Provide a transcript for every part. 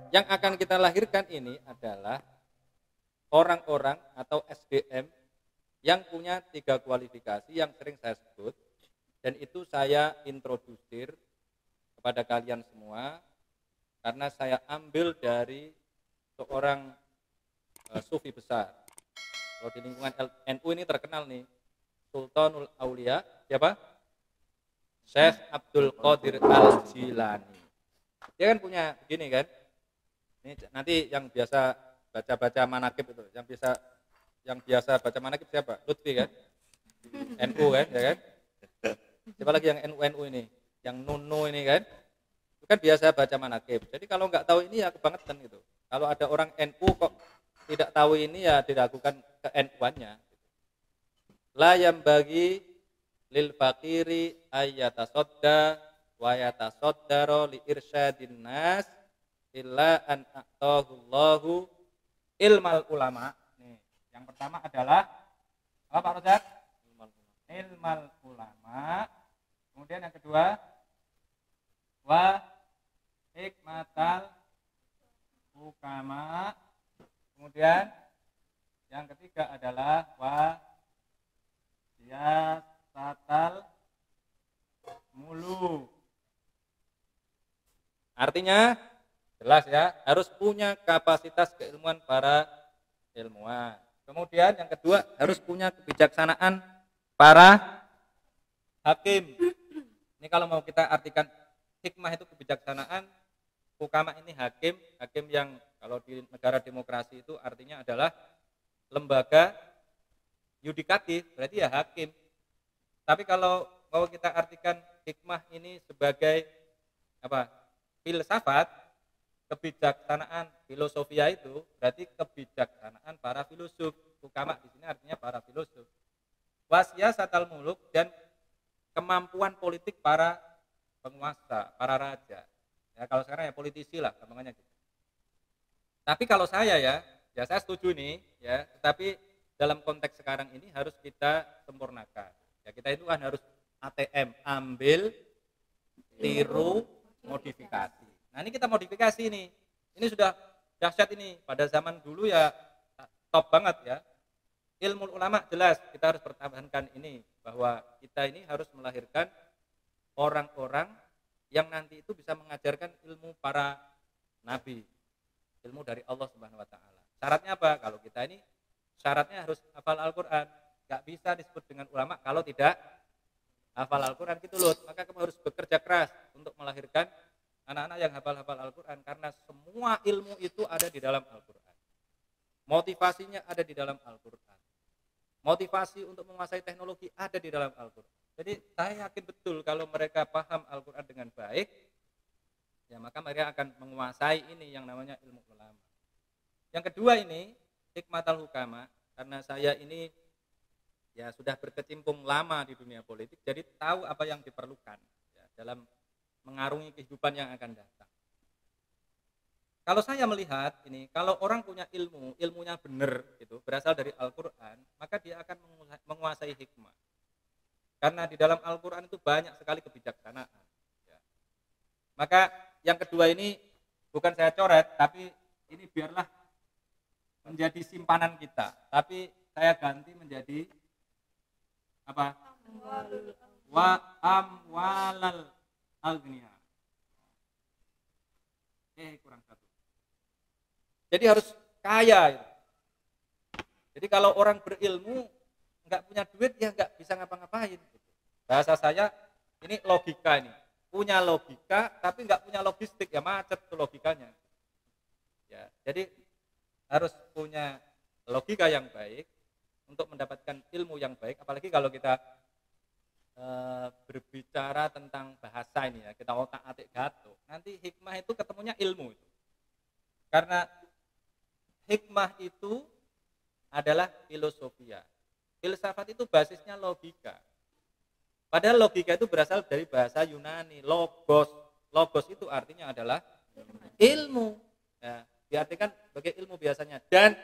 yang akan kita lahirkan ini adalah orang-orang atau SDM yang punya 3 kualifikasi yang sering saya sebut, dan itu saya introdusir kepada kalian semua karena saya ambil dari seorang sufi besar. Kalau di lingkungan NU ini terkenal nih, Sultanul Aulia, siapa? Syekh Abdul Qadir Al-Jilani. Dia kan punya begini kan. Ini nanti yang biasa baca-baca manakib itu, yang biasa baca manakib siapa? Lutfi kan? NU kan, ya kan? Siapa lagi yang NU ini? Yang Nunu ini kan? Itu kan biasa baca manakib. Jadi kalau nggak tahu ini ya kebangetan gitu. Kalau ada orang NU kok tidak tahu ini ya diragukan ke NU-annya. La yang bagi lil fakiri ayyatasodda wa yatasoddaro li irsyadin nas illa an a'tahullahu ilmal ulama. Nih, yang pertama adalah apa Pak Rozak? Ilmal ulama. Kemudian yang kedua wa hikmatal hukama. Kemudian yang ketiga adalah wa siyasatal mulu. Artinya jelas ya, harus punya kapasitas keilmuan para ilmuwan. Kemudian yang kedua harus punya kebijaksanaan para hakim. Ini kalau mau kita artikan hikmah itu kebijaksanaan, hukama ini hakim yang kalau di negara demokrasi itu artinya adalah lembaga yudikatif, berarti ya hakim. Tapi kalau mau kita artikan hikmah ini sebagai apa? Filsafat, kebijaksanaan, filosofia itu berarti kebijaksanaan para filosof. Hukama di sini artinya para filosof. Wasiyasatal muluk dan kemampuan politik para penguasa, para raja. Ya, kalau sekarang ya politisi lah, gampangnya gitu. Tapi kalau saya saya setuju nih, ya. Tetapi dalam konteks sekarang ini harus kita sempurnakan. Ya, kita itu kan harus ATM, ambil, tiru, modifikasi. Nah ini kita modifikasi nih. Ini sudah dahsyat ini. Pada zaman dulu ya top banget ya. Ilmu ulama jelas kita harus pertahankan ini, bahwa kita ini harus melahirkan orang-orang yang nanti itu bisa mengajarkan ilmu para nabi, ilmu dari Allah Subhanahu wa taala. Syaratnya apa? Kalau kita ini syaratnya harus hafal Al-Qur'an. Enggak bisa disebut dengan ulama kalau tidak hafal Al-Qur'an gitu loh. Maka kamu harus bekerja keras untuk melahirkan anak-anak yang hafal-hafal Al-Qur'an, karena semua ilmu itu ada di dalam Al-Qur'an. Motivasinya ada di dalam Al-Qur'an. Motivasi untuk menguasai teknologi ada di dalam Al-Qur'an. Jadi saya yakin betul kalau mereka paham Al-Qur'an dengan baik, ya maka mereka akan menguasai ini yang namanya ilmu ulama. Yang kedua ini hikmatul hukama, karena saya ini ya sudah berkecimpung lama di dunia politik, jadi tahu apa yang diperlukan ya, dalam mengarungi kehidupan yang akan datang. Kalau saya melihat ini, kalau orang punya ilmu, ilmunya benar gitu, berasal dari Al-Qur'an, maka dia akan menguasai hikmah. Karena di dalam Al-Qur'an itu banyak sekali kebijaksanaan. Ya. Maka yang kedua ini bukan saya coret, tapi ini biarlah menjadi simpanan kita. Tapi saya ganti menjadi apa? Wa amwalal agniya. Kurang satu. Jadi harus kaya. Jadi kalau orang berilmu nggak punya duit ya nggak bisa ngapa-ngapain. Bahasa saya ini logika ini. Punya logika tapi nggak punya logistik ya macet tuh logikanya. Ya, jadi harus punya logika yang baik untuk mendapatkan ilmu yang baik. Apalagi kalau kita berbicara tentang bahasa ini ya, kita otak-atik gatuk. Nanti hikmah itu ketemunya ilmu itu. Karena hikmah itu adalah filosofia. Filsafat itu basisnya logika. Padahal logika itu berasal dari bahasa Yunani, logos. Logos itu artinya adalah ilmu. Ya, diartikan sebagai ilmu biasanya. Dan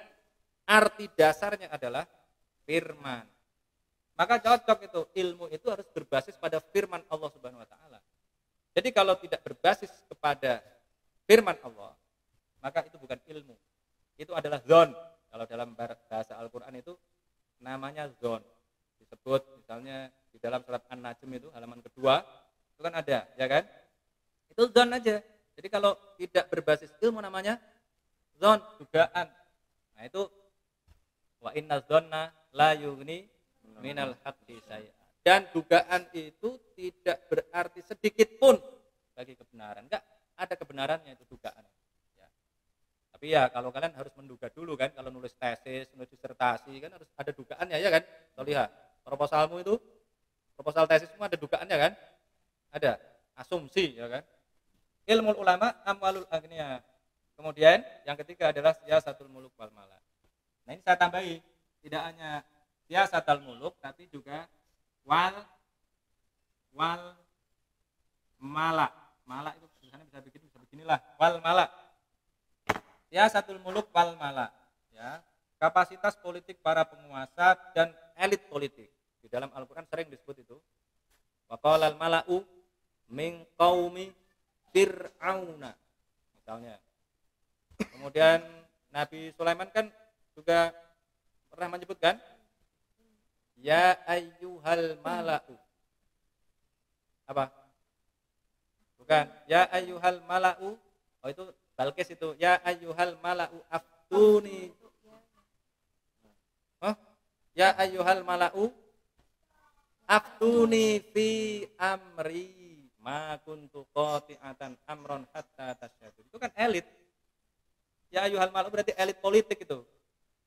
arti dasarnya adalah firman. Maka cocok itu, ilmu itu harus berbasis pada firman Allah Subhanahu wa taala. Jadi kalau tidak berbasis kepada firman Allah, zon. Kalau dalam bahasa Al-Qur'an itu namanya zon. Disebut misalnya di dalam surat An-Najm itu halaman kedua itu kan ada, ya kan? Itu zon aja. Jadi kalau tidak berbasis ilmu namanya zon, dugaan. Nah itu wa inna zonna la yughni minal haqqi syai'a. Dan dugaan itu tidak berarti sedikit pun bagi kebenaran. Enggak ada kebenarannya itu dugaan. Ya. Tapi ya kalau kalian harus menduga dulu kan, kalau nulis tesis, nulis disertasi kan harus ada dugaannya ya kan? Kau lihat proposalmu itu, proposal tesismu ada dugaannya kan? Ada asumsi ya kan? Ilmu ulama amwalul agniya. Kemudian yang ketiga adalah siyasatul muluk wal malak. Nah ini saya tambahi, tidak hanya siyasatul muluk tapi juga wal malak. Malak itu tulisannya bisa beginilah, wal malak. Siyasatul muluk wal malak, ya. Kapasitas politik para penguasa dan elit politik. Di dalam Al-Qur'an sering disebut itu. Wa qalal mala'u min qaumi Fir'auna misalnya. Kemudian Nabi Sulaiman kan juga pernah menyebutkan ya ayyuhal mala'u. Apa? Bukan, ya ayyuhal mala'u. Oh itu Balqis itu, ya ayyuhal mala'u aftuni. Oh, ya ayyuhal mala'u aftuni fi amri ma kuntu qati'atan amron hatta tasyhadu. Itu kan elit. Ya ayyuhal mal'u berarti elit politik itu.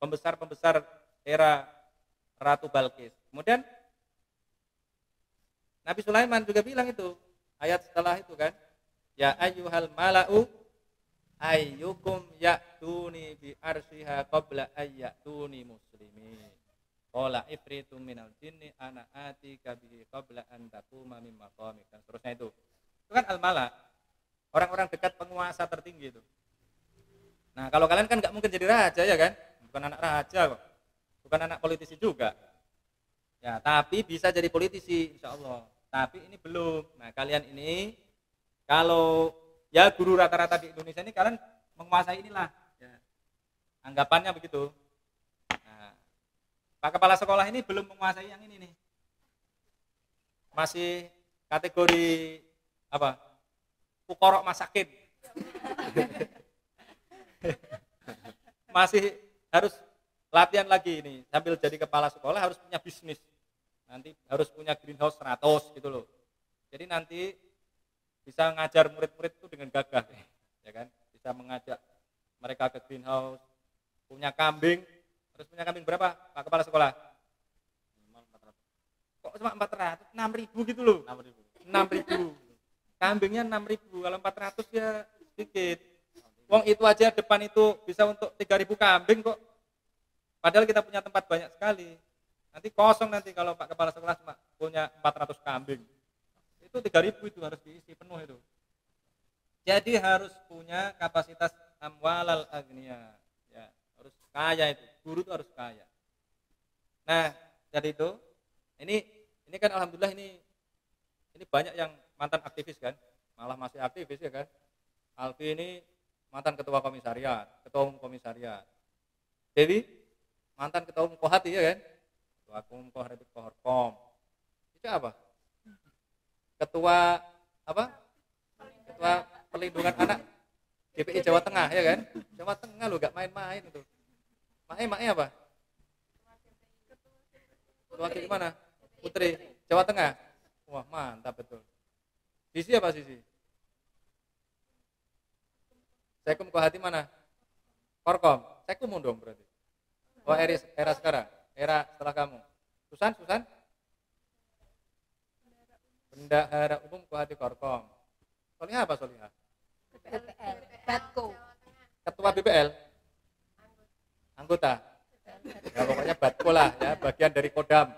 Pembesar-pembesar era Ratu Balqis. Kemudian Nabi Sulaiman juga bilang itu. Ayat setelah itu kan. Ya ayyuhal mala'u ayyukum ya'tuni bi arsyiha qabla ayyatuni muslimin. Qala ifritu minal jinni ana atika bihi qabla an taquma min maqamik dan seterusnya itu. Itu kan al-mala. Orang-orang dekat penguasa tertinggi itu. Nah, kalau kalian kan enggak mungkin jadi raja ya kan? Bukan anak raja kok. Bukan anak politisi juga. Ya, tapi bisa jadi politisi insyaallah. Tapi ini belum. Nah, kalian ini kalau ya guru rata-rata di Indonesia ini kalian menguasai inilah ya. Anggapannya begitu. Pak Kepala Sekolah ini belum menguasai yang ini nih. Masih kategori apa? Fuqara masakin. Masih harus latihan lagi ini. Sambil jadi kepala sekolah harus punya bisnis. Nanti harus punya greenhouse 100 gitu loh. Jadi nanti bisa ngajar murid-murid itu dengan gagah. Ya kan? Bisa mengajak mereka ke greenhouse, punya kambing. Terus punya kambing berapa Pak Kepala Sekolah? 400. Kok cuma 400? 6.000 gitu loh. 6.000. Kambingnya 6.000. Kalau 400 ya sedikit. Wong itu aja depan itu bisa untuk 3.000 kambing kok. Padahal kita punya tempat banyak sekali. Nanti kosong nanti kalau Pak Kepala Sekolah cuma punya 400 kambing. Itu 3.000 itu harus diisi penuh itu. Jadi harus punya kapasitas amwalal agniya. Ya, harus kaya itu. Guru itu harus kaya. Nah, dari itu ini kan alhamdulillah ini banyak yang mantan aktivis kan, malah masih aktivis ya kan. Alfi ini mantan ketua komisariat, ketua umum komisariat. Dewi mantan ketua umum Kohati ya kan, ketua umum Kohorkom. Itu apa? Ketua apa? Ketua Perlindungan Anak GPI Jawa Tengah ya kan. Jawa Tengah lo gak main-main itu. Mae apa? Wakil mana? Putri Jawa Tengah. Wah mantap betul. Sisi apa sisi? Sekum Kohati mana? Korkom. Sekum dong berarti. Oh era sekarang. Era setelah kamu. Susan? Bendahara Umum Kohati Korkom. Solihah apa Solihah? BPL. Batko. Ketua BPL. Anggota. Ya pokoknya Batko lah ya, bagian dari Kodam.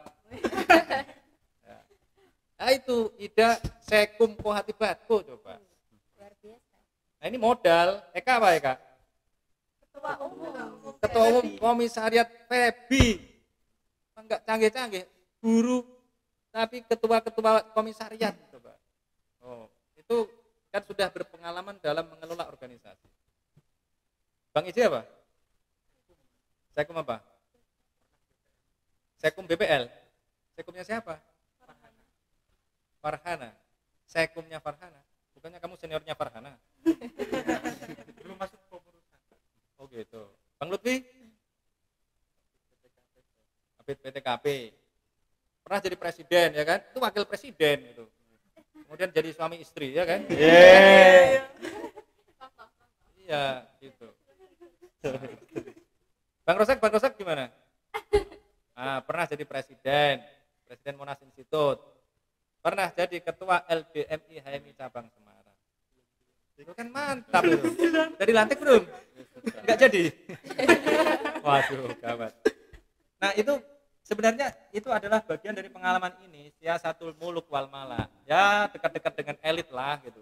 Ya. Nah itu Ida Sekum Kohati Batko coba. Luar biasa. Nah ini modal. Eka apa Eka? Ketua Umum Komisariat Febi. Enggak canggih-canggih. Guru tapi ketua-ketua komisariat coba. Oh, itu kan sudah berpengalaman dalam mengelola organisasi. Bang Iji apa? Sekum apa? Sekum BPL. Sekumnya siapa? Farhana. Sekumnya Farhana. Bukannya kamu seniornya Farhana? Belum masuk pengurusan. Oh gitu. Bang Lutfi? Abid PTKP. Pernah jadi presiden ya kan? Itu wakil presiden gitu. Kemudian jadi suami istri ya kan? Iya, gitu. Bang Rosak gimana? Pernah jadi presiden Monas Institute. Pernah jadi ketua LBMI HMI cabang Semarang. Itu kan mantap itu. Jadi lantik belum? Enggak jadi. Waduh, gawat. Nah, itu sebenarnya itu adalah bagian dari pengalaman ini, siasatul muluk wal mala. Ya, dekat-dekat dengan elit lah gitu.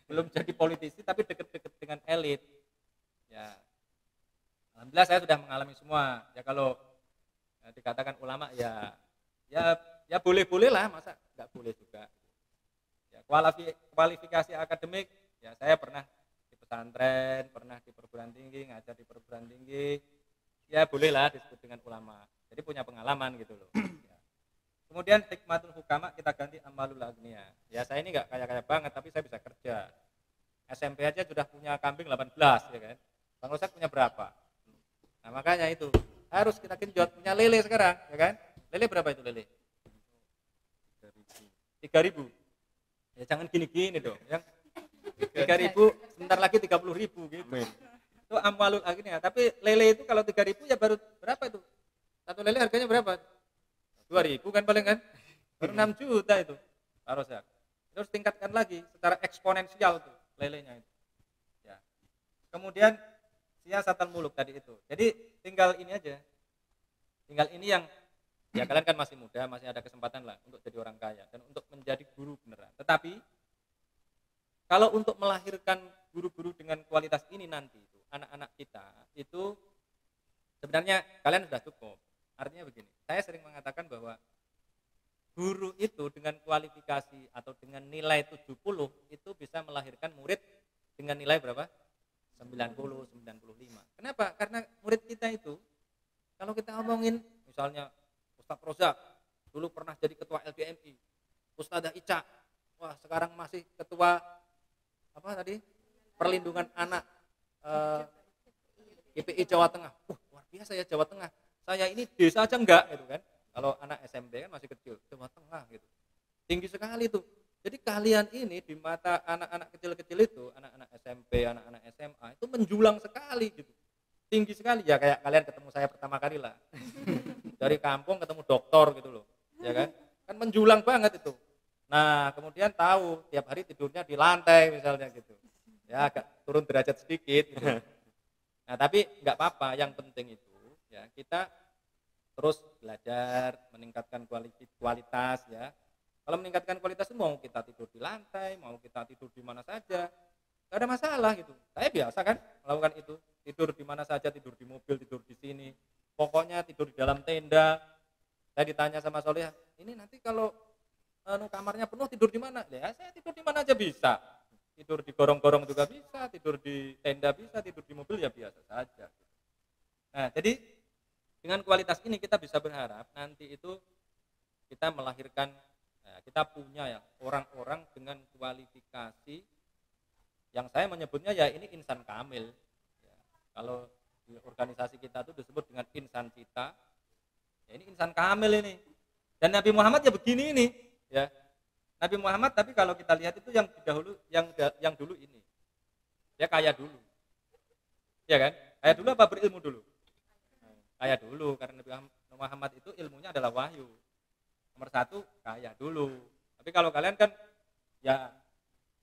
Belum jadi politisi tapi dekat-dekat dengan elit. Ya. Alhamdulillah saya sudah mengalami semua. Ya kalau dikatakan ulama ya boleh-boleh lah, masa enggak boleh juga. Ya, kualifikasi akademik, ya saya pernah di pesantren, pernah di perguruan tinggi, ngajar di perguruan tinggi. Ya bolehlah disebut dengan ulama. Jadi punya pengalaman gitu loh. Ya. Kemudian hikmatul hukama kita ganti amalul agniya. Ya saya ini enggak kaya-kaya banget tapi saya bisa kerja. SMP aja sudah punya kambing 18 ya kan. Bang Rosak punya berapa? Nah makanya itu harus kita genjot, punya lele sekarang ya kan. Lele berapa itu lele? 3.000. Ya jangan gini-gini dong. Yang 3.000 sebentar lagi 30.000 gitu. Itu amwalul agniya. Tapi lele itu kalau 3.000 ya baru berapa itu? Satu lele harganya berapa? 2.000 kan paling kan? Baru 6 juta itu. Harus ya. Terus tingkatkan lagi secara eksponensial tuh lelenya itu. Ya. Kemudian siasatul muluk tadi itu. Jadi tinggal ini aja. Tinggal ini yang ya kalian kan masih muda, masih ada kesempatan lah untuk jadi orang kaya dan untuk menjadi guru beneran. Tetapi kalau untuk melahirkan guru-guru dengan kualitas ini nanti itu anak-anak kita itu sebenarnya kalian sudah cukup. Artinya begini, saya sering mengatakan bahwa guru itu dengan kualifikasi atau dengan nilai 70 itu bisa melahirkan murid dengan nilai berapa? 90, 95. Kenapa? Karena murid kita itu kalau kita ngomongin misalnya Ustadz Rozak dulu pernah jadi ketua LBMI, Ustadzah Ica, wah sekarang masih ketua apa tadi? Perlindungan anak GPI Jawa Tengah. Luar biasa ya Jawa Tengah. Saya ini desa aja enggak gitu kan. Kalau anak SMP kan masih kecil, Jawa Tengah gitu. Tinggi sekali tuh. Jadi kalian ini di mata anak-anak kecil-kecil itu, anak-anak SMP, anak-anak SMA itu menjulang sekali gitu. Tinggi sekali ya kayak kalian ketemu saya pertama kali lah. Dari kampung ketemu doktor gitu loh. Ya kan? Kan menjulang banget itu. Nah, kemudian tahu tiap hari tidurnya di lantai misalnya gitu. Ya agak turun derajat sedikit gitu. Nah, tapi enggak apa-apa, yang penting itu ya kita terus belajar meningkatkan kualitas ya. Kalau meningkatkan kualitas itu mau kita tidur di lantai, mau kita tidur di mana saja, nggak ada masalah gitu. Saya biasa kan melakukan itu, tidur di mana saja, tidur di mobil, tidur di sini, pokoknya tidur di dalam tenda. Saya ditanya sama Soleh, ini nanti kalau kamarnya penuh tidur di mana? Ya saya tidur di mana aja bisa, tidur di gorong-gorong juga bisa, tidur di tenda bisa, tidur di mobil ya biasa saja. Nah jadi dengan kualitas ini kita bisa berharap nanti itu kita melahirkan, kita punya ya orang-orang dengan kualifikasi yang saya menyebutnya ya ini insan kamil. Ya, kalau di organisasi kita itu disebut dengan insan cita, ya ini insan kamil ini. Dan Nabi Muhammad ya begini ini, ya Nabi Muhammad. Tapi kalau kita lihat itu yang dahulu, yang dulu ini, dia kaya dulu, ya kan? Kaya dulu apa berilmu dulu? Kaya dulu, karena Nabi Muhammad itu ilmunya adalah wahyu. Nomor 1 kaya dulu. Tapi kalau kalian kan ya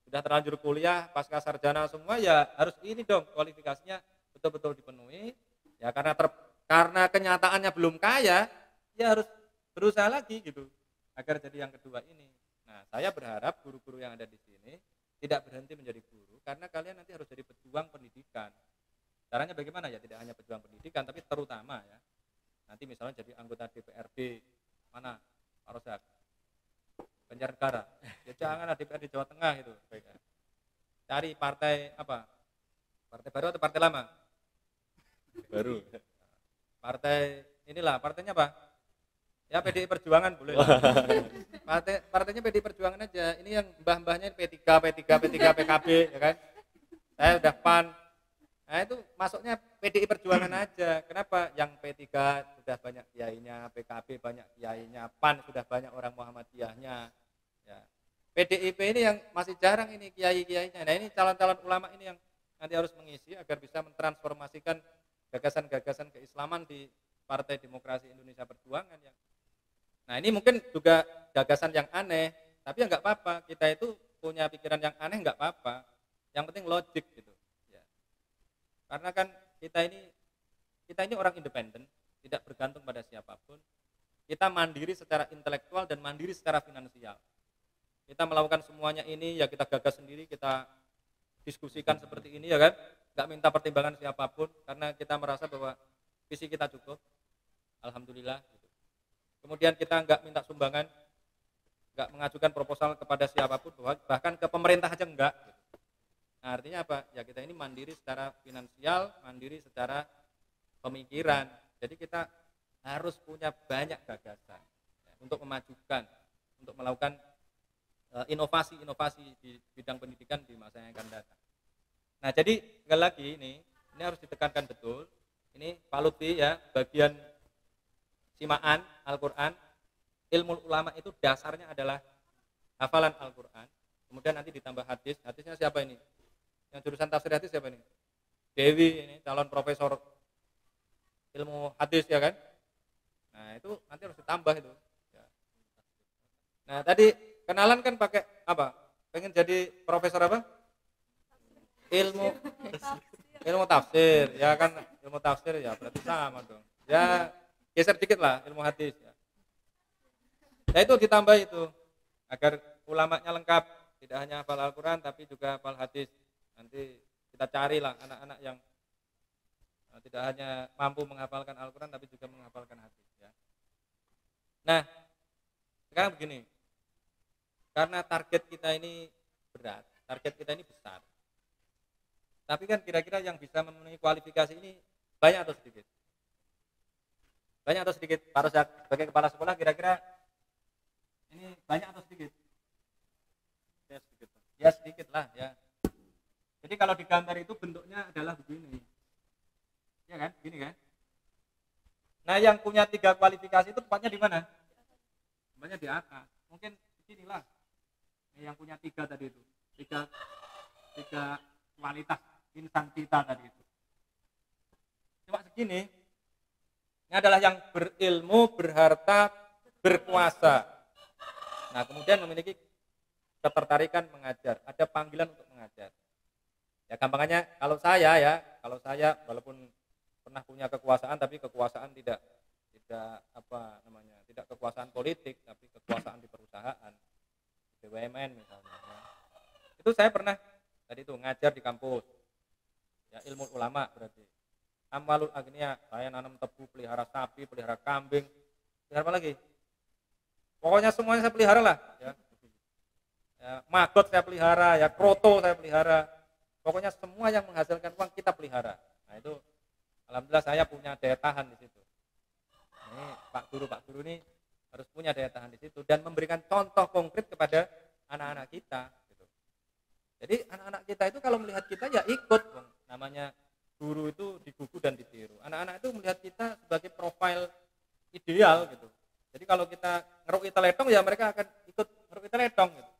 sudah terlanjur kuliah, pasca sarjana semua ya harus ini dong kualifikasinya betul-betul dipenuhi. Ya karena kenyataannya belum kaya, ya harus berusaha lagi gitu agar jadi yang kedua ini. Nah, saya berharap guru-guru yang ada di sini tidak berhenti menjadi guru karena kalian nanti harus jadi pejuang pendidikan. Caranya bagaimana ya? Tidak hanya pejuang pendidikan, tapi terutama ya. Nanti misalnya jadi anggota DPRD mana? Pak Rozak. Banjarnegara. Ya janganlah DPRD Jawa Tengah itu. Cari partai apa? Partai baru atau partai lama? Baru. Partai inilah, partainya apa? Ya PDI Perjuangan boleh lah. Partainya PDI Perjuangan aja. Ini yang mbah-mbahnya P3, PKB, ya kan? Saya udah PAN. Nah itu masuknya PDI Perjuangan aja. Kenapa? Yang P3 sudah banyak kiainya, PKB banyak kiainya, PAN sudah banyak orang Muhammadiyahnya. Ya. PDIP ini yang masih jarang ini kiai-kiainya. Nah ini calon-calon ulama ini yang nanti harus mengisi agar bisa mentransformasikan gagasan-gagasan keislaman di Partai Demokrasi Indonesia Perjuangan yang. Nah ini mungkin juga gagasan yang aneh, tapi ya nggak apa-apa. Kita itu punya pikiran yang aneh nggak apa-apa. Yang penting logik gitu. Ya. Karena kan kita ini orang independen, tidak bergantung pada siapapun. Kita mandiri secara intelektual dan mandiri secara finansial. Kita melakukan semuanya ini ya kita gagas sendiri, kita diskusikan seperti ini ya kan, nggak minta pertimbangan siapapun karena kita merasa bahwa visi kita cukup, alhamdulillah. Gitu. Kemudian kita nggak minta sumbangan, nggak mengajukan proposal kepada siapapun, bahkan ke pemerintah aja enggak. Gitu. Nah, artinya apa? Ya kita ini mandiri secara finansial, mandiri secara pemikiran. Jadi kita harus punya banyak gagasan ya, untuk memajukan, untuk melakukan inovasi-inovasi di bidang pendidikan di masa yang akan datang. Nah, jadi sekali lagi ini harus ditekankan betul. Ini Pak Lutfi ya, bagian simaan Al-Qur'an, ilmu ulama itu dasarnya adalah hafalan Al-Qur'an. Kemudian nanti ditambah hadis. Hadisnya siapa ini? Yang jurusan tafsir hadis siapa ini? Dewi ini calon profesor ilmu hadis ya kan? Nah, itu nanti harus ditambah itu. Ya. Nah, tadi kenalan kan pakai apa? Pengen jadi profesor apa? Ilmu tafsir. Ya kan ilmu tafsir ya berarti sama dong. Ya geser dikit lah ilmu hadis ya. Nah, itu ditambah itu agar ulamanya lengkap, tidak hanya hafal Al-Qur'an tapi juga hafal hadis. Nanti kita carilah anak-anak yang tidak hanya mampu menghafalkan Al-Qur'an tapi juga menghafalkan hadis ya. Nah, sekarang begini. Karena target kita ini berat, target kita ini besar. Tapi kan kira-kira yang bisa memenuhi kualifikasi ini banyak atau sedikit? Banyak atau sedikit? Pak Rozak sebagai kepala sekolah kira-kira ini banyak atau sedikit? Ya sedikit. Ya sedikit lah ya. Jadi kalau di gambar itu bentuknya adalah begini. Ya kan? Begini kan? Nah yang punya 3 kualifikasi itu tempatnya di mana? Tempatnya di atas. Mungkin di sinilah. Yang punya 3 tadi itu, tiga kualitas insan kita tadi itu. Cuma segini, ini adalah yang berilmu, berharta, berkuasa. Nah kemudian memiliki ketertarikan mengajar, ada panggilan untuk mengajar. Ya gampangannya kalau saya walaupun pernah punya kekuasaan, tapi kekuasaan tidak tidak kekuasaan politik, tapi kekuasaan di perusahaan. BUMN misalnya ya. Itu saya pernah tadi itu ngajar di kampus ya, ilmu ulama berarti amwalul agniya, saya nanam tebu, pelihara sapi, pelihara kambing, pelihara apa lagi, pokoknya semuanya saya pelihara lah ya. Ya, maggot saya pelihara ya, kroto saya pelihara, pokoknya semua yang menghasilkan uang kita pelihara. Nah itu alhamdulillah saya punya daya tahan di situ. Ini Pak Guru ini harus punya daya tahan di situ dan memberikan contoh konkret kepada anak-anak kita gitu. Jadi anak-anak kita itu kalau melihat kita ya ikut, namanya guru itu digugu dan ditiru. Anak-anak itu melihat kita sebagai profil ideal gitu. Jadi kalau kita ngeruk teletong ya mereka akan ikut ngeruk teletong gitu.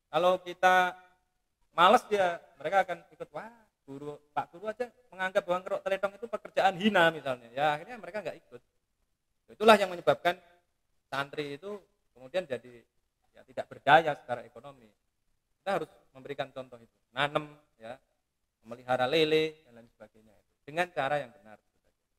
Kalau kita malas ya mereka akan ikut, wah Pak Guru aja menganggap bahwa ngeruk teletong itu pekerjaan hina misalnya. Ya akhirnya mereka nggak ikut. Itulah yang menyebabkan santri itu kemudian jadi ya tidak berdaya secara ekonomi. Kita harus memberikan contoh itu, nanam ya, memelihara lele dan lain sebagainya itu dengan cara yang benar.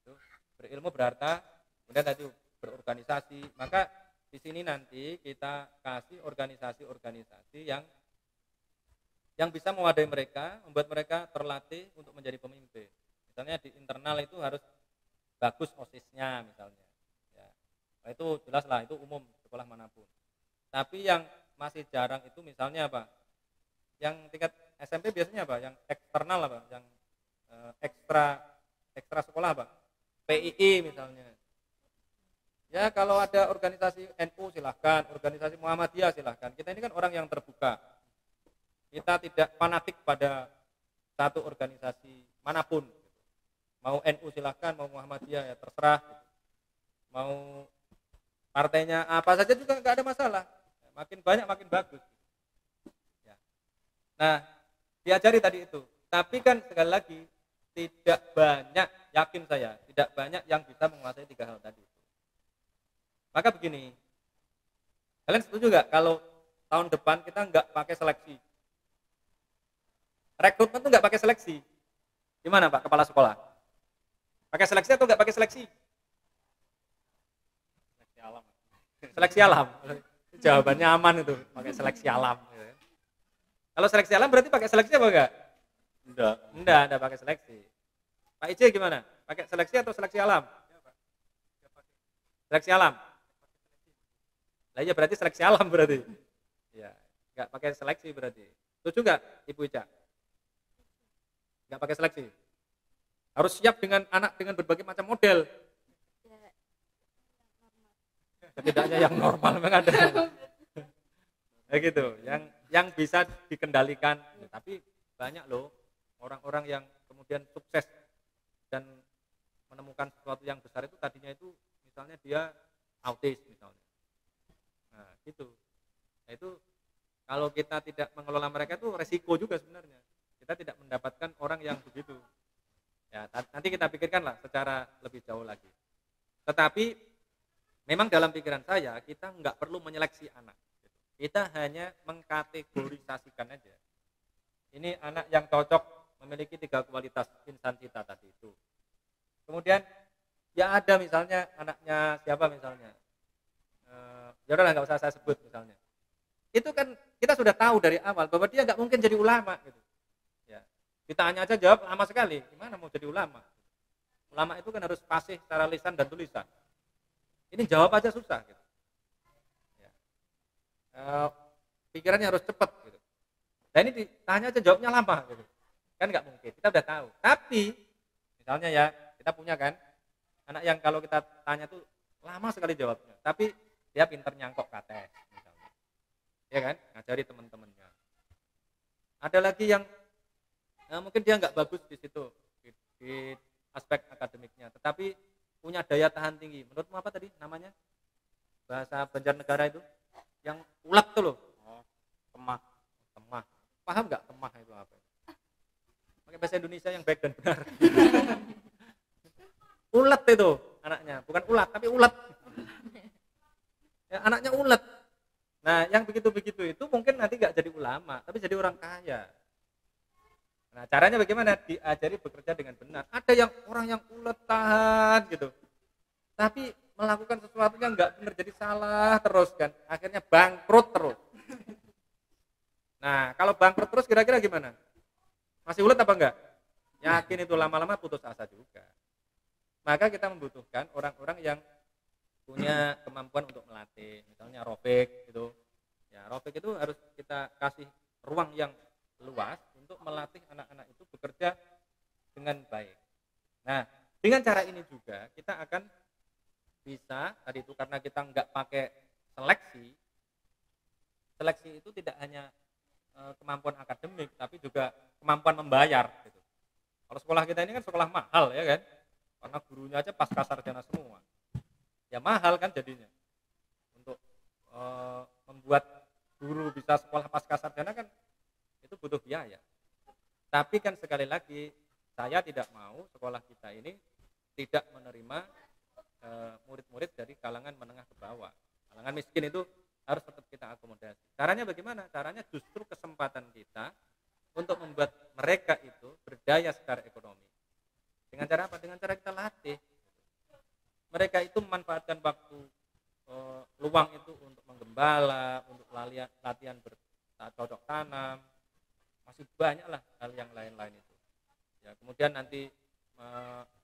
Itu berilmu, berharta, kemudian tadi berorganisasi. Maka di sini nanti kita kasih organisasi-organisasi yang bisa mewadai mereka, membuat mereka terlatih untuk menjadi pemimpin. Misalnya di internal itu harus bagus OSIS-nya misalnya. Nah, itu jelas lah, itu umum sekolah manapun. Tapi yang masih jarang itu misalnya apa? Yang tingkat SMP biasanya apa? Yang eksternal apa? Yang ekstra sekolah apa? PII misalnya. Ya kalau ada organisasi NU silahkan, organisasi Muhammadiyah silahkan. Kita ini kan orang yang terbuka. Kita tidak fanatik pada satu organisasi manapun. Mau NU silahkan, mau Muhammadiyah ya terserah. Mau partainya apa saja juga nggak ada masalah. Makin banyak makin bagus. Ya. Nah, diajari tadi itu. Tapi kan sekali lagi tidak banyak, yakin saya, tidak banyak yang bisa menguasai 3 hal tadi. Maka begini, kalian setuju nggak kalau tahun depan kita nggak pakai seleksi? Rekrutmen tuh nggak pakai seleksi. Gimana Pak Kepala Sekolah? Pakai seleksi atau nggak pakai seleksi? Seleksi alam. Seleksi alam. Jawabannya aman itu, pakai seleksi alam. Kalau seleksi alam berarti pakai seleksi apa enggak? Enggak pakai seleksi. Pak Ice gimana? Pakai seleksi atau seleksi alam? Seleksi alam. Lah iya berarti seleksi alam berarti. Ya, enggak pakai seleksi berarti. Setuju enggak Ibu Ica? Enggak pakai seleksi. Harus siap dengan anak dengan berbagai macam model. Setidaknya yang normal memang ada. Ya gitu, yang bisa dikendalikan. Tapi banyak loh orang-orang yang kemudian sukses dan menemukan sesuatu yang besar itu tadinya itu misalnya dia autis misalnya. Nah, gitu. Nah, itu kalau kita tidak mengelola mereka itu resiko juga sebenarnya. Kita tidak mendapatkan orang yang begitu. Ya, nanti kita pikirkanlah secara lebih jauh lagi. Tetapi memang dalam pikiran saya kita nggak perlu menyeleksi anak. Kita hanya mengkategorisasikan aja. Ini anak yang cocok memiliki 3 kualitas insan kita tadi itu. Kemudian ya ada misalnya anaknya siapa misalnya. Ya udah nggak usah saya sebut misalnya. Itu kan kita sudah tahu dari awal bahwa dia nggak mungkin jadi ulama gitu. Ya. Ditanya aja jawab lama sekali. Gimana mau jadi ulama? Ulama itu kan harus fasih secara lisan dan tulisan. Ini jawab aja susah gitu. Ya. Pikirannya harus cepat gitu. Nah ini ditanya aja jawabnya lama gitu. Kan nggak mungkin. Kita udah tahu. Tapi misalnya ya kita punya kan anak yang kalau kita tanya tuh lama sekali jawabnya. Tapi dia pinter nyangkok KTS misalnya. Ya kan? Ngajari teman-temannya. Ada lagi yang mungkin dia nggak bagus di situ di aspek akademiknya, tetapi punya daya tahan tinggi. Menurutmu apa tadi namanya? Bahasa Banjarnegara itu yang ulet tuh loh. Temah. Paham nggak temah itu apa? Pakai bahasa Indonesia yang baik dan benar. Ulet itu anaknya, bukan ulat tapi ulet. Ya, anaknya ulet. Nah, yang begitu-begitu itu mungkin nanti nggak jadi ulama, tapi jadi orang kaya. Nah, caranya bagaimana? Diajari bekerja dengan benar. Ada yang orang yang ulet tahan gitu, tapi melakukan sesuatu yang nggak benar jadi salah terus kan, akhirnya bangkrut terus. Nah, kalau bangkrut terus kira-kira gimana? Masih ulet apa enggak? Yakin itu lama-lama putus asa juga. Maka kita membutuhkan orang-orang yang punya kemampuan untuk melatih, misalnya Rofik gitu. Ya, Rofik itu harus kita kasih ruang yang luas untuk melatih anak-anak itu bekerja dengan baik. Nah, dengan cara ini juga kita akan bisa tadi itu karena kita nggak pakai seleksi. Seleksi itu tidak hanya kemampuan akademik, tapi juga kemampuan membayar. Gitu. Kalau sekolah kita ini kan sekolah mahal ya kan, karena gurunya aja pasca sarjana semua. Ya mahal kan jadinya. Untuk membuat guru bisa sekolah pasca sarjana kan itu butuh biaya. Tapi kan sekali lagi saya tidak mau sekolah kita ini tidak menerima murid-murid dari kalangan menengah ke bawah. Kalangan miskin itu harus tetap kita akomodasi. Caranya bagaimana? Caranya justru kesempatan kita untuk membuat mereka itu berdaya secara ekonomi. Dengan cara apa? Dengan cara kita latih. Mereka itu memanfaatkan waktu luang itu untuk menggembala, untuk latihan bercocok tanam, masih banyak lah hal yang lain-lain itu. Ya, kemudian nanti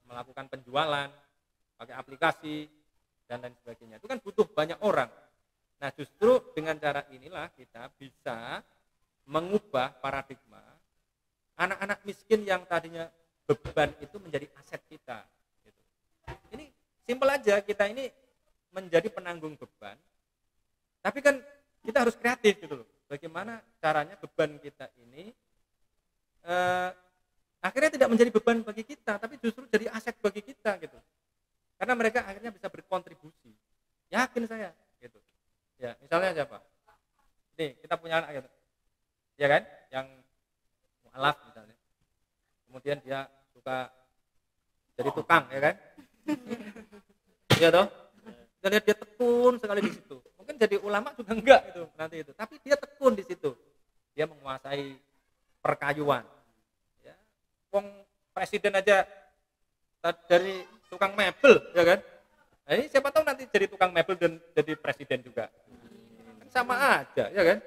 melakukan penjualan pakai aplikasi dan lain sebagainya. Itu kan butuh banyak orang. Nah, justru dengan cara inilah kita bisa mengubah paradigma anak-anak miskin yang tadinya beban itu menjadi aset kita. Gitu. simpel aja, kita ini menjadi penanggung beban, tapi kan kita harus kreatif gitu loh. Bagaimana caranya beban kita ini akhirnya tidak menjadi beban bagi kita, tapi justru jadi aset bagi kita gitu. Karena mereka akhirnya bisa berkontribusi. Yakin saya gitu. Ya, misalnya siapa? Nih, kita punya anak gitu. Ya kan? Yang mualaf misalnya. Kemudian dia suka jadi tukang, ya kan? Iya toh? Kita lihat dia tekun sekali di situ. Mungkin jadi ulama juga enggak itu nanti itu, tapi dia tekun di situ. Dia menguasai perkayuan. Ya, wong presiden aja dari tukang mebel, ya kan? Nah, ini siapa tahu nanti jadi tukang mebel dan jadi presiden juga. Kan sama aja, ya kan?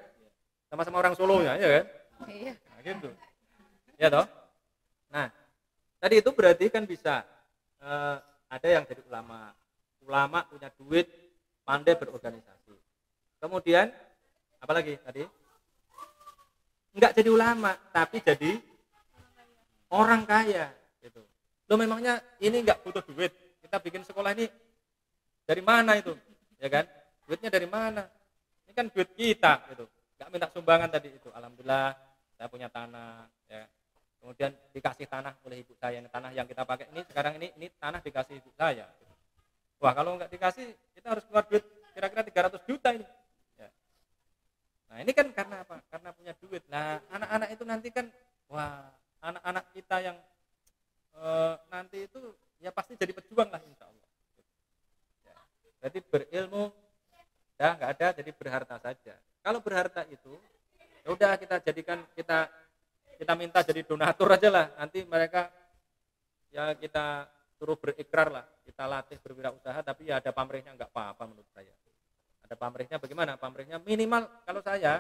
Sama-sama orang Solonya, ya kan? Iya. Nah, gitu. Ya toh? Nah, tadi itu berarti kan bisa ada yang jadi ulama. Ulama punya duit, pandai berorganisasi. Kemudian apalagi tadi? Enggak jadi ulama, tapi jadi orang kaya gitu. Loh, memangnya ini enggak butuh duit. Kita bikin sekolah ini dari mana itu? Ya kan? Duitnya dari mana? Ini kan duit kita gitu. Enggak minta sumbangan tadi itu. Alhamdulillah saya punya tanah ya. Kemudian dikasih tanah oleh ibu saya. Tanah yang kita pakai ini sekarang ini tanah dikasih ibu saya. Wah, kalau nggak dikasih, kita harus keluar duit kira-kira 300 juta ini. Ya. Nah, ini kan karena apa? Karena punya duit. Nah, anak-anak itu nanti kan, wah, anak-anak kita yang nanti itu ya pasti jadi pejuang lah insya Allah. Ya. Jadi berilmu, ya nggak ada, jadi berharta saja. Kalau berharta itu, ya udah kita jadikan kita minta jadi donatur aja lah. Nanti mereka ya kita suruh berikrar lah, kita latih berwirausaha, tapi ya ada pamrihnya nggak apa-apa menurut saya. Ada pamrihnya bagaimana? Pamrihnya minimal, kalau saya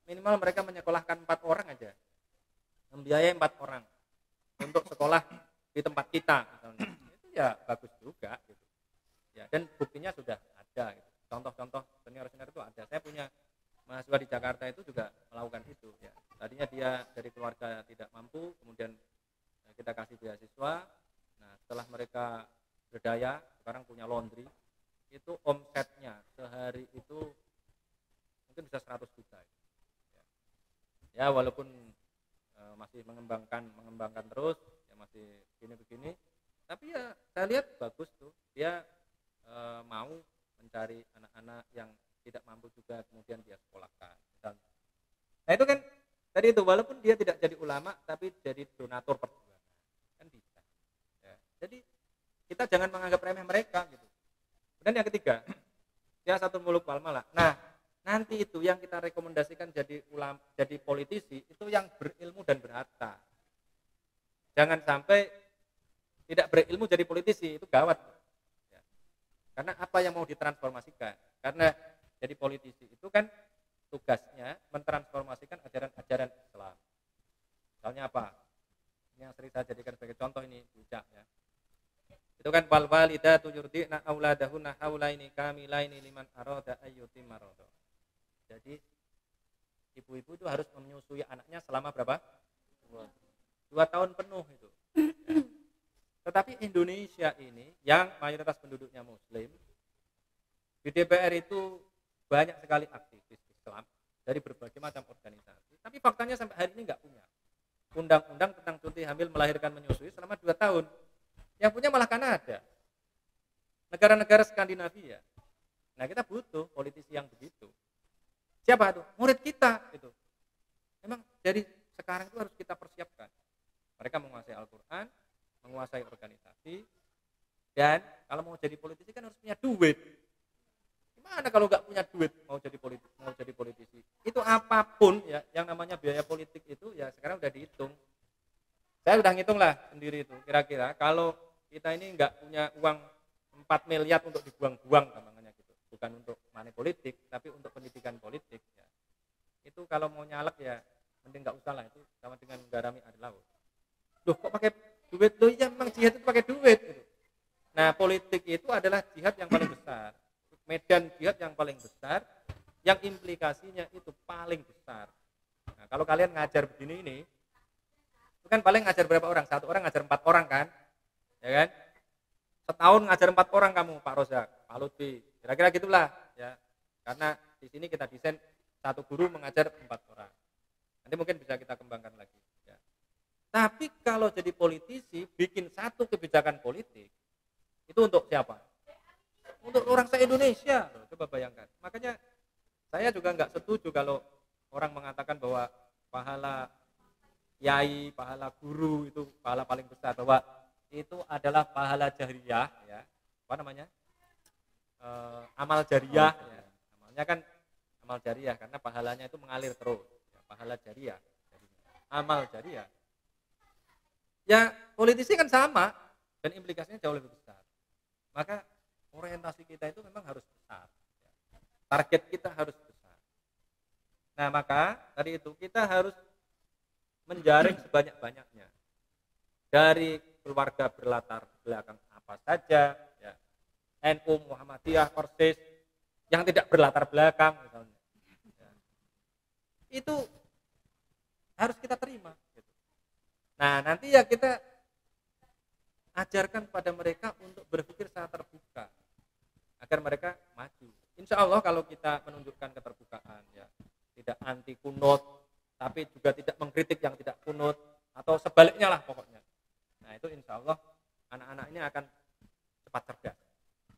minimal mereka menyekolahkan 4 orang aja, membiayai 4 orang untuk sekolah di tempat kita misalnya, itu ya bagus juga gitu. Ya, dan buktinya sudah ada gitu. Contoh-contoh senior-senior itu ada. Saya punya mahasiswa di Jakarta itu juga melakukan itu ya. Tadinya dia dari keluarga tidak mampu, kemudian kita kasih beasiswa. Nah, setelah mereka berdaya, sekarang punya laundry, itu omsetnya sehari itu mungkin bisa 100 juta. Ya, walaupun masih mengembangkan terus, ya masih begini, tapi ya saya lihat bagus tuh, dia mau mencari anak-anak yang tidak mampu juga, kemudian dia sekolahkan. Nah, itu kan tadi itu, walaupun dia tidak jadi ulama, tapi jadi donatur perjuangan, kan bisa. Jadi kita jangan menganggap remeh mereka gitu. Dan yang ketiga, ya satu muluk wal malah. Nah, nanti itu yang kita rekomendasikan jadi ulama, jadi politisi itu yang berilmu dan berharta. Jangan sampai tidak berilmu jadi politisi, itu gawat. Ya. Karena apa yang mau ditransformasikan? Karena jadi politisi itu kan tugasnya mentransformasikan ajaran-ajaran Islam. Misalnya apa? Ini yang sering saya jadikan sebagai contoh ini, bijak ya. Itu kan wal walidatu yurdi'na auladahunna haulaini kamilaini liman arada ayyutimma radha. Jadi ibu-ibu itu harus menyusui anaknya selama berapa? 2 tahun penuh itu. Ya. Tetapi Indonesia ini yang mayoritas penduduknya muslim, di DPR itu banyak sekali aktivis Islam dari berbagai macam organisasi. Tapi faktanya sampai hari ini nggak punya undang-undang tentang cuti hamil melahirkan menyusui selama 2 tahun. Yang punya malah Kanada, negara-negara Skandinavia. Nah, kita butuh politisi yang begitu. Siapa itu? Murid kita itu. Memang dari sekarang itu harus kita persiapkan. Mereka menguasai Al-Quran, menguasai organisasi, dan kalau mau jadi politisi kan harus punya duit. Gimana kalau nggak punya duit mau jadi politisi? Itu apapun ya, yang namanya biaya politik itu ya sekarang udah dihitung. Saya udah ngitung lah sendiri itu, kira-kira kalau kita ini nggak punya uang 4 miliar untuk dibuang-buang namanya gitu, bukan untuk money politik, tapi untuk pendidikan politik ya. Itu kalau mau nyalek ya mending nggak usah lah, itu sama dengan garami air laut. Loh, kok pakai duit? Loh iya, memang jihad itu pakai duit gitu. Nah, politik itu adalah jihad yang paling besar, medan jihad yang paling besar, yang implikasinya itu paling besar. Nah, kalau kalian ngajar begini ini, itu kan paling ngajar berapa orang? 1 orang ngajar 4 orang kan, ya kan? setahun ngajar 4 orang kamu Pak Rozak, Pak Lutfi, kira-kira gitulah ya. Karena di sini kita desain satu guru mengajar 4 orang. Nanti mungkin bisa kita kembangkan lagi. Ya. Tapi kalau jadi politisi, bikin satu kebijakan politik, itu untuk siapa? Untuk orang se-Indonesia. Coba bayangkan. Makanya saya juga nggak setuju kalau orang mengatakan bahwa pahala yai, pahala guru itu pahala paling besar, bahwa itu adalah pahala jariah, ya. Apa namanya? Amal jariah. Ya. Namanya kan amal jariah karena pahalanya itu mengalir terus. Ya, pahala jariah. Amal jariah. Ya politisi kan sama dan implikasinya jauh lebih besar. Maka orientasi kita itu memang harus besar. Target kita harus besar. Nah maka tadi itu kita harus menjaring sebanyak-banyaknya dari keluarga berlatar belakang apa saja, ya. NU, Muhammadiyah, Persis, yang tidak berlatar belakang misalnya, ya. Itu harus kita terima. Gitu. Nah nanti ya kita ajarkan pada mereka untuk berpikir secara terbuka agar mereka maju. Insya Allah kalau kita menunjukkan keterbukaan, ya, tidak anti kunut, tapi juga tidak mengkritik yang tidak kunut atau sebaliknya lah pokoknya. Nah itu insya Allah anak-anak ini akan cepat cerdas.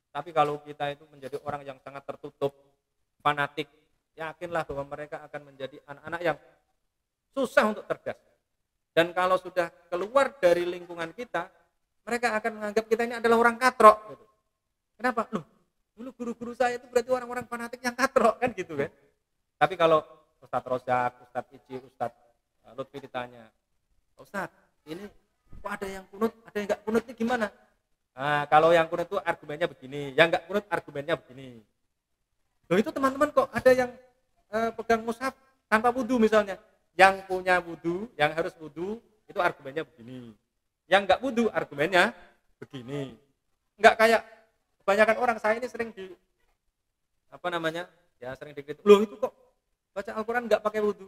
Tapi kalau kita itu menjadi orang yang sangat tertutup, fanatik, yakinlah bahwa mereka akan menjadi anak-anak yang susah untuk cerdas. Dan kalau sudah keluar dari lingkungan kita, mereka akan menganggap kita ini adalah orang katrok. Gitu. Kenapa? Loh, dulu guru-guru saya itu berarti orang-orang fanatik yang katrok kan gitu kan. Tapi kalau Ustadz Rozak, Ustadz Iji, Ustadz Lutfi ditanya, Ustadz ini kok ada yang kunut, ada yang enggak kunut ini gimana? Nah kalau yang kunut itu argumennya begini, yang enggak kunut argumennya begini. Loh itu teman-teman kok ada yang pegang mushaf tanpa wudu misalnya. Yang punya wudu, yang harus wudu itu argumennya begini. Yang enggak wudu argumennya begini. Enggak kayak kebanyakan orang, saya ini sering di sering dikritik. Loh itu kok baca Al-Quran nggak pakai wudhu.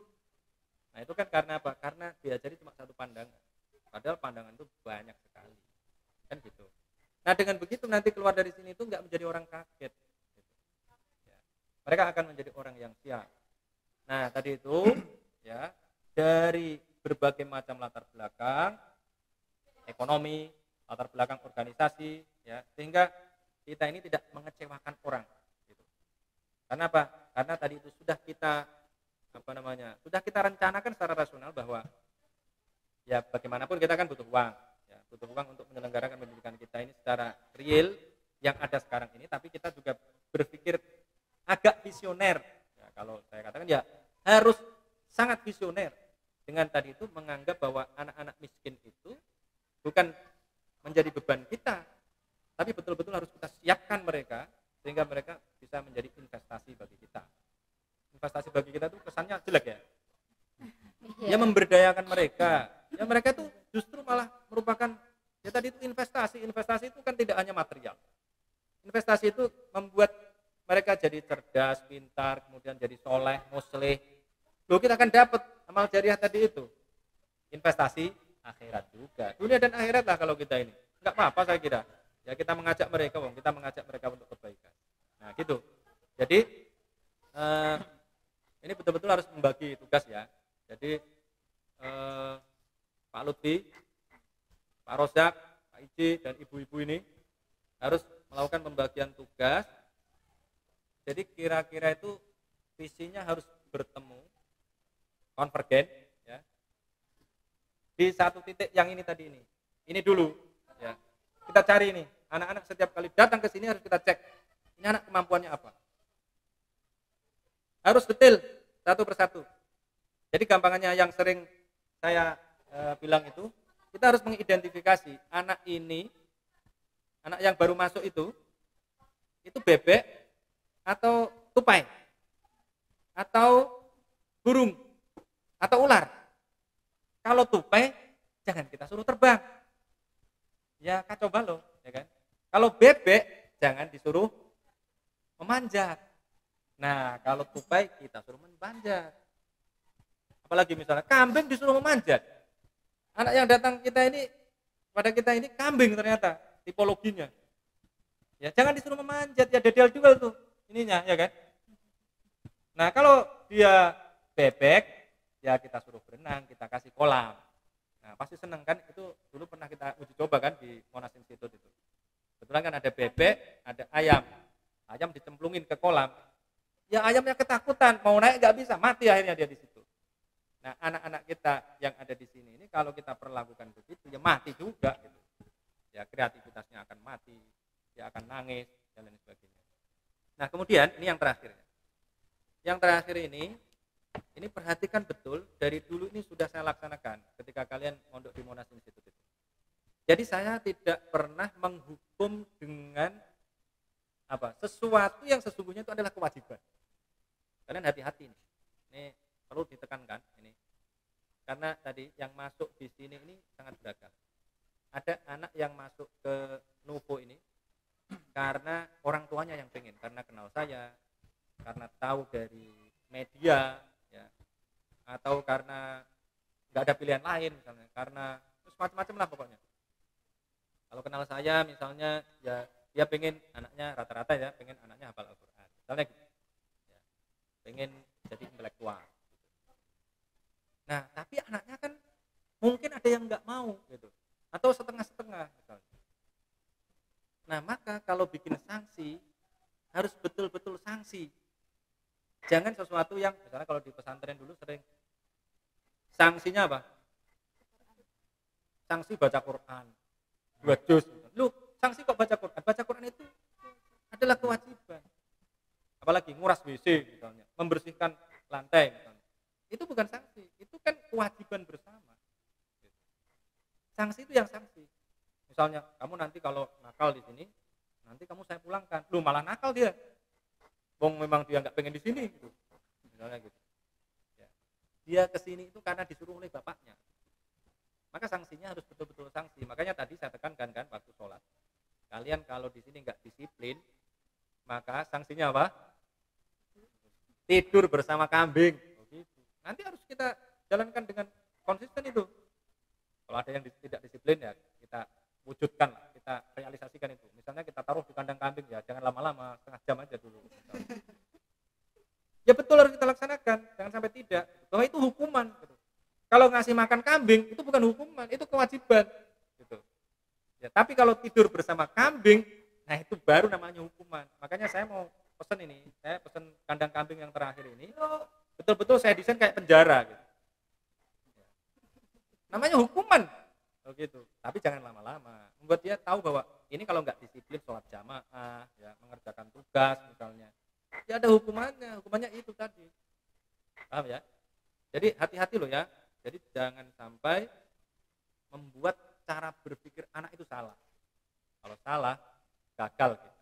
Nah itu kan karena apa? Karena diajari cuma satu pandangan. Padahal pandangan itu banyak sekali. Kan gitu. Nah dengan begitu nanti keluar dari sini itu nggak menjadi orang kaget. Gitu. Ya. Mereka akan menjadi orang yang siap. Nah tadi itu ya dari berbagai macam latar belakang, ekonomi, latar belakang organisasi, ya sehingga kita ini tidak mengecewakan orang. Gitu. Karena apa? Karena tadi itu sudah kita rencanakan secara rasional bahwa ya bagaimanapun kita kan butuh uang, ya, butuh uang untuk menyelenggarakan pendidikan kita ini secara real yang ada sekarang ini, tapi kita juga berpikir agak visioner. Ya, kalau saya katakan ya harus sangat visioner dengan tadi itu menganggap bahwa anak-anak miskin itu bukan menjadi beban kita, tapi betul-betul harus kita siapkan mereka sehingga mereka bisa menjadi investasi bagi kita. Investasi bagi kita itu kesannya jelek ya. Ya memberdayakan mereka. Ya mereka itu justru malah merupakan ya tadi itu investasi. Investasi itu kan tidak hanya material. Investasi itu membuat mereka jadi cerdas, pintar, kemudian jadi soleh, muslih. Loh kita akan dapat amal jariah tadi itu. Investasi akhirat juga. Dunia dan akhirat lah kalau kita ini. Enggak apa-apa saya kira. Ya kita mengajak mereka untuk kebaikan. Nah gitu. Jadi ini betul-betul harus membagi tugas ya. Jadi Pak Lutfi, Pak Rozak, Pak Iji dan ibu-ibu ini harus melakukan pembagian tugas. Jadi kira-kira itu visinya harus bertemu, konvergen ya. Di satu titik yang ini tadi ini. Ini dulu ya. Kita cari ini, anak-anak setiap kali datang ke sini harus kita cek. Ini anak kemampuannya apa? Harus detail satu persatu. Jadi gampangannya yang sering saya bilang itu, kita harus mengidentifikasi anak ini, anak yang baru masuk itu bebek atau tupai, atau burung, atau ular. Kalau tupai, jangan kita suruh terbang. Ya kacau balau, ya kan? Kalau bebek, jangan disuruh memanjat. Nah, kalau tupai kita suruh memanjat. Apalagi misalnya kambing disuruh memanjat. Anak yang datang pada kita ini kambing ternyata tipologinya. Ya jangan disuruh memanjat, ya dedel juga tuh ininya, ya kan. Nah kalau dia bebek, ya kita suruh berenang, kita kasih kolam. Nah pasti seneng kan, itu dulu pernah kita uji coba kan di Monas Institute itu. Kebetulan kan ada bebek, ada ayam. Ayam dicemplungin ke kolam, ya ayamnya ketakutan, mau naik nggak bisa, mati akhirnya dia di situ. Nah anak-anak kita yang ada di sini ini kalau kita perlakukan begitu, ya mati juga gitu. Ya kreativitasnya akan mati, dia akan nangis dan lain sebagainya. Nah kemudian ini yang terakhir. Yang terakhir ini perhatikan betul, dari dulu ini sudah saya laksanakan ketika kalian mondok di Monas Institute itu. Jadi saya tidak pernah menghukum dengan sesuatu yang sesungguhnya itu adalah kewajiban. Kalian hati-hati nih. Ini perlu ditekankan ini. Karena tadi yang masuk di sini ini sangat beragam. Ada anak yang masuk ke Nuvo ini karena orang tuanya yang pengen, karena kenal saya, karena tahu dari media, ya, atau karena nggak ada pilihan lain misalnya, karena macam-macam lah pokoknya. Kalau kenal saya misalnya, ya dia pengen anaknya rata-rata ya, pengen anaknya hafal Al-Quran, misalnya gitu, ya, pengen jadi intelektual. Nah, tapi anaknya kan mungkin ada yang nggak mau gitu, atau setengah-setengah misalnya. Nah, maka kalau bikin sanksi harus betul-betul sanksi. Jangan sesuatu yang misalnya kalau di pesantren dulu sering sanksinya apa? Sanksi baca Quran 2 juz. Lu sanksi kok baca Quran? Baca Quran itu adalah kewajiban. Apalagi nguras WC misalnya, membersihkan lantai misalnya. Itu bukan sanksi, itu kan kewajiban bersama. Sanksi itu yang sanksi. Misalnya kamu nanti kalau nakal di sini, nanti kamu saya pulangkan. Lu malah nakal dia. Wong memang dia nggak pengen di sini gitu. Misalnya gitu. Ya. Dia ke sini itu karena disuruh oleh bapaknya. Maka sanksinya harus betul-betul sanksi. Makanya tadi saya tekankan kan waktu sholat. Kalian kalau di sini nggak disiplin, maka sanksinya apa? Tidur bersama kambing. Begitu. Nanti harus kita jalankan dengan konsisten itu. Kalau ada yang tidak disiplin ya kita wujudkan, kita realisasikan itu. Misalnya kita taruh di kandang kambing, ya jangan lama-lama, setengah jam aja dulu. Ya betul harus kita laksanakan, jangan sampai tidak. Bahwa itu hukuman. Gitu. Kalau ngasih makan kambing itu bukan hukuman, itu kewajiban. Gitu. Ya, tapi kalau tidur bersama kambing, nah itu baru namanya hukuman. Makanya saya mau pesan ini, saya pesan kandang kambing yang terakhir ini, betul-betul saya desain kayak penjara. Gitu. Namanya hukuman. Begitu. Tapi jangan lama-lama. Membuat dia tahu bahwa ini kalau nggak disiplin sholat jamaah, ya mengerjakan tugas misalnya, ya ada hukumannya. Hukumannya itu tadi. Paham ya? Jadi hati-hati loh ya. Jadi jangan sampai membuat cara berpikir anak itu salah. Kalau salah, gagal gitu.